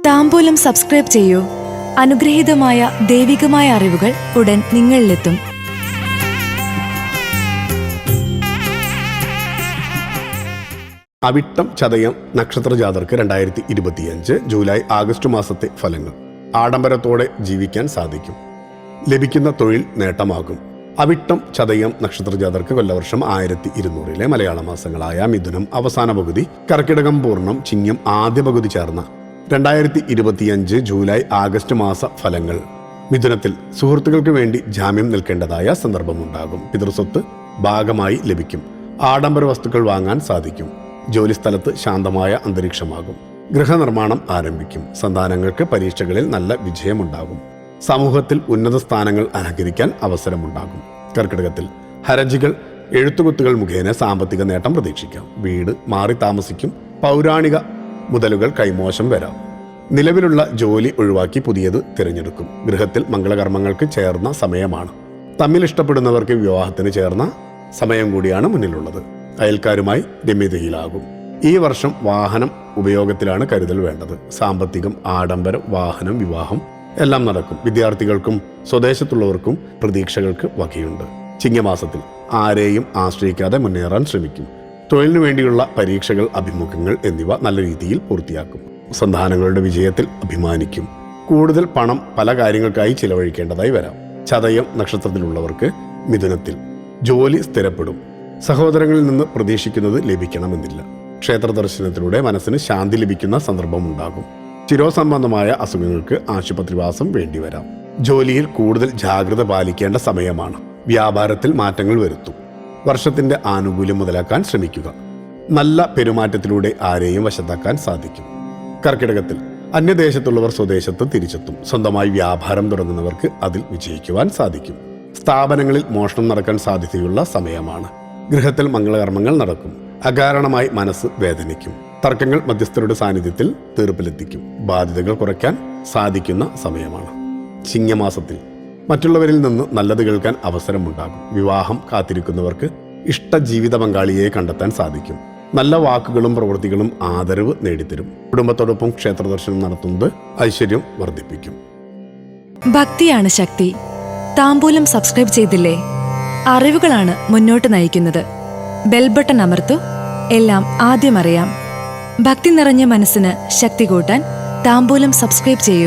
താംബൂലം subscribe ചെയ്യൂ. അനുഗ്രഹീതമായ ദൈവികമായ അറിവുകൾ ഉടൻ നിങ്ങളിലെത്തും. അവിട്ടം ചതയം നക്ഷത്രജാതർക്ക് 2025 ജൂലൈ ആഗസ്റ്റ് മാസത്തെ ഫലങ്ങൾ. ആഡംബരത്തോടെ ജീവിക്കാൻ സാധിക്കും. ലഭിക്കുന്ന തൊഴിൽ നേട്ടമാകും. അവിട്ടം ചതയം നക്ഷത്രജാതർക്ക് കൊല്ലവർഷം 1200 മലയാള മാസങ്ങളായ മിഥുനം അവസാന പകുതി, കർക്കിടകം പൂർണ്ണം, ചിങ്ങം ആദ്യ പകുതി ചേർന്ന 2025 ജൂലൈ ആഗസ്റ്റ് മാസ ഫലങ്ങൾ. മിഥുനത്തിൽ സുഹൃത്തുക്കൾക്ക് വേണ്ടി ജാമ്യം നിൽക്കേണ്ടതായ സന്ദർഭമുണ്ടാകും. പിതൃസ്വത്ത് ഭാഗമായി ലഭിക്കും. ആഡംബര വസ്തുക്കൾ വാങ്ങാൻ സാധിക്കും. ജോലിസ്ഥലത്ത് ശാന്തമായ അന്തരീക്ഷമാകും. ഗൃഹനിർമ്മാണം ആരംഭിക്കും. സന്താനങ്ങൾക്ക് പരീക്ഷകളിൽ നല്ല വിജയമുണ്ടാകും. സമൂഹത്തിൽ ഉന്നത സ്ഥാനങ്ങൾ അലങ്കരിക്കാൻ അവസരമുണ്ടാകും. കർക്കിടകത്തിൽ ഹരജികൾ, എഴുത്തുകുത്തുകൾ മുഖേന സാമ്പത്തിക നേട്ടം പ്രതീക്ഷിക്കാം. വീട് മാറി താമസിക്കും. പൗരാണിക മുതലുകൾ കൈമോശം വരാം. നിലവിലുള്ള ജോലി ഒഴിവാക്കി പുതിയത് തിരഞ്ഞെടുക്കും. ഗൃഹത്തിൽ മംഗളകർമ്മങ്ങൾക്ക് ചേർന്ന സമയമാണ്. തമ്മിൽ ഇഷ്ടപ്പെടുന്നവർക്ക് വിവാഹത്തിന് ചേർന്ന സമയം കൂടിയാണ് മുന്നിലുള്ളത്. അയൽക്കാരുമായി രമ്യതയിലാകും. ഈ വർഷം വാഹനം ഉപയോഗത്തിലാണ് കരുതൽ വേണ്ടത്. സാമ്പത്തികം, ആഡംബരം, വാഹനം, വിവാഹം എല്ലാം നടക്കും. വിദ്യാർത്ഥികൾക്കും സ്വദേശത്തുള്ളവർക്കും പ്രതീക്ഷകൾക്ക് വകയുണ്ട്. ചിങ്ങമാസത്തിൽ ആരെയും ആശ്രയിക്കാതെ മുന്നേറാൻ ശ്രമിക്കും. തൊഴിലിനു വേണ്ടിയുള്ള പരീക്ഷകൾ, അഭിമുഖങ്ങൾ എന്നിവ നല്ല രീതിയിൽ പൂർത്തിയാക്കും. സന്താനങ്ങളുടെ വിജയത്തിൽ അഭിമാനിക്കും. കൂടുതൽ പണം പല കാര്യങ്ങൾക്കായി ചിലവഴിക്കേണ്ടതായി വരാം. ചതയം നക്ഷത്രത്തിലുള്ളവർക്ക് മിഥുനത്തിൽ ജോലി സ്ഥിരപ്പെടും. സഹോദരങ്ങളിൽ നിന്ന് പ്രതീക്ഷിക്കുന്നത് ലഭിക്കണമെന്നില്ല. ക്ഷേത്ര ദർശനത്തിലൂടെ മനസ്സിന് ശാന്തി ലഭിക്കുന്ന സന്ദർഭമുണ്ടാകും. ശിരോസംബന്ധമായ അസുഖങ്ങൾക്ക് ആശുപത്രിവാസം വേണ്ടിവരാം. ജോലിയിൽ കൂടുതൽ ജാഗ്രത പാലിക്കേണ്ട സമയമാണ്. വ്യാപാരത്തിൽ മാറ്റങ്ങൾ വരുത്തും. വർഷത്തിന്റെ ആനുകൂല്യം മുതലാക്കാൻ ശ്രമിക്കുക. നല്ല പെരുമാറ്റത്തിലൂടെ ആരെയും വശത്താക്കാൻ സാധിക്കും. കർക്കിടകത്തിൽ അന്യദേശത്തുള്ളവർ സ്വദേശത്ത് തിരിച്ചെത്തും. സ്വന്തമായി വ്യാപാരം തുടങ്ങുന്നവർക്ക് അതിൽ വിജയിക്കുവാൻ സാധിക്കും. സ്ഥാപനങ്ങളിൽ മോഷണം നടക്കാൻ സാധ്യതയുള്ള സമയമാണ്. ഗൃഹത്തിൽ മംഗളകർമ്മങ്ങൾ നടക്കും. അകാരണമായി മനസ്സ് വേദനിക്കും. തർക്കങ്ങൾ മധ്യസ്ഥരുടെ സാന്നിധ്യത്തിൽ തീർപ്പിലെത്തിക്കും. ബാധ്യതകൾ കുറയ്ക്കാൻ സാധിക്കുന്ന സമയമാണ്. ചിങ്ങമാസത്തിൽ മറ്റുള്ളവരിൽ നിന്ന് നല്ലത് കേൾക്കാൻ അവസരമുണ്ടാകും. വിവാഹം കാത്തിരിക്കുന്നവർക്ക് ഇഷ്ട ജീവിത പങ്കാളിയെ കണ്ടെത്താൻ സാധിക്കും. നല്ല വാക്കുകളും പ്രവൃത്തികളും ആദരവ് നേടിത്തരും. കുടുംബത്തോടൊപ്പം ക്ഷേത്ര ദർശനം നടത്തുന്നത് ഐശ്വര്യം വർദ്ധിപ്പിക്കും. ഭക്തിയാണ് ശക്തി. താംബൂലം സബ്സ്ക്രൈബ് ചെയ്തില്ലേ? അറിവുകളാണ് മുന്നോട്ട് നയിക്കുന്നത്. ബെൽ ബട്ടൺ അമർത്തു. എല്ലാം ആദ്യം അറിയാം. ഭക്തി നിറഞ്ഞ മനസ്സിന് ശക്തി കൂട്ടാൻ താംബൂലം സബ്സ്ക്രൈബ് ചെയ്യൂ.